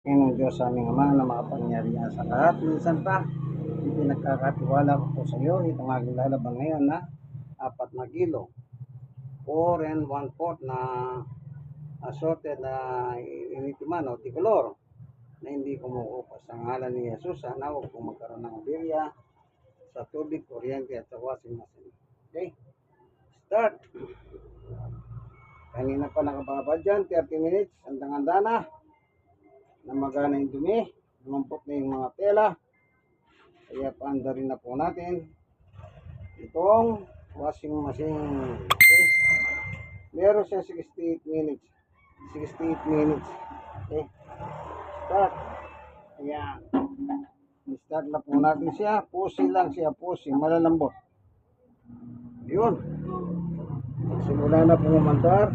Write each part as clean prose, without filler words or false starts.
Ng Diyos sa aming Ama na makapangyarihan sa lahat. Minsan pa, ipinagkakatiwala ko po sa iyo itong aking lalabang ngayon na 4 kilo. 4 and 1/4 na assorted na initiman o ticolor na hindi kumukupa. Sa ngalan ni Jesus, sana huwag kong magkaroon ng birya sa tubig, kuryente at sa washing machine. Okay? Start! Kanina pa nakababa dyan, 30 minutes, handang-handa na magana yung dumi, lumampot na yung mga tela. Kaya paanda rin na po natin itong washing machine. Okay? Meron siya 68 minutes. 68 minutes. Okay? Start. Ayan. I-start na po natin siya. Pusi lang siya. Pusi. Malalambot. Yun. Simula na po umandar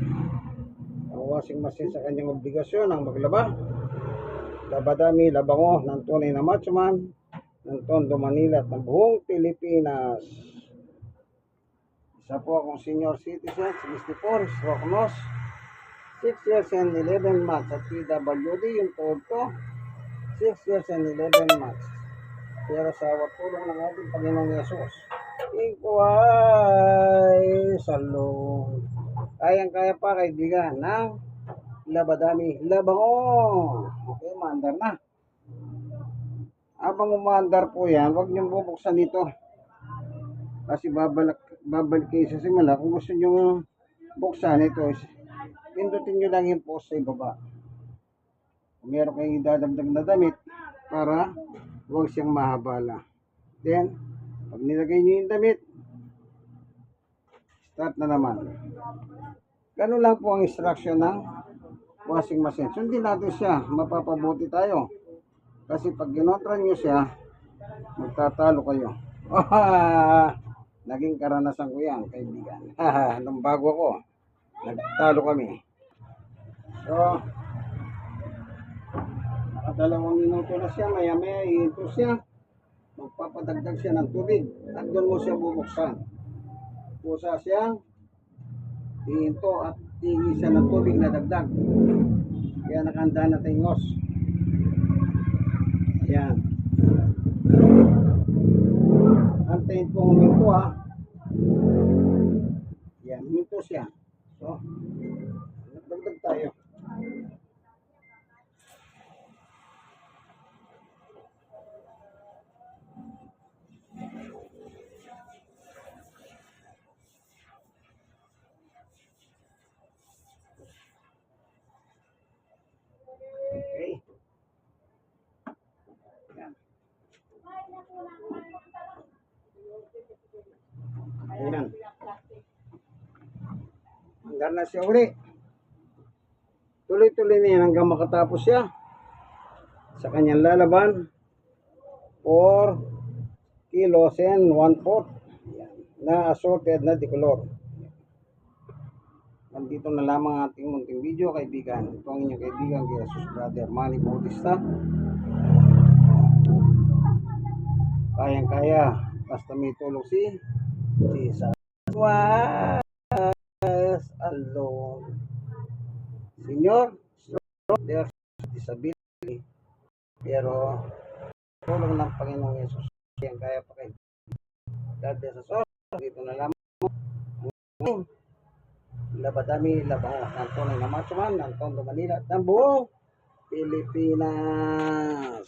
ang washing machine sa kanyang obligasyon ang maglaba. Labadami, labango ng tunay na matchman ng Tondo, Manila at ng buong Pilipinas. Isa po akong senior citizen, 64, stroke nose, 6 years and 11 months at PWD, yung told ko, 6 years and 11 months. Pero sa tulong ng ating Panginoong Yesus, ikuhay salong. Kayang-kaya pa kaibigan ng labadami, labango. Okay, maandar na. Habang umandar po yan, huwag niyong bubuksan dito. Kasi babalik kayo sa simula. Kung gusto nyo buksan ito, pindutin nyo lang yung post sa ibaba. Kung meron kayong idadagdag na damit para huwag siyang mahabala. Then, pag nilagay nyo yung damit, start na naman. Ganun lang po ang instruction ng washing machine. Sundin natin siya, mapapabuti tayo. Kasi pag ginotran nyo siya, magtatalo kayo. Naging karanasan ko yan, kaibigan. Nung bago ako, nagtalo kami. So, nakadalawang minuto na siya, maya-maya ihinto siya. Magpapadagdag siya ng tubig. At doon mo siya bubuksan. Pusa siya, ihinto at tingin siya ng tubig na dagdag. Kaya nakahanda na tayong hose. Ayan. Antayin po huminto ha. Ayan, huminto siya. So, nagdagdag tayo. Okay. Ayan. Hanggang na siya uli. Tuloy-tuloy na yan hanggang makatapos siya sa kanyang lalaban. 4 kilos and 1/4 na assorted na ticolor. Nandito na lamang ating munting video, kaibigan. Ito ang inyong kaibigan, Jesus Brother Manny Bautista. Kayang-kaya, basta may tulong si Jesus. Was alone. Senyor, there's disability. Pero, tulong ng Panginoong Yesus. Kayang-kaya pa kayo. God bless us all. Dito na lamang. Labadami, labango ng tunay na matchman ng Tondo, Manila at ng buong Pilipinas.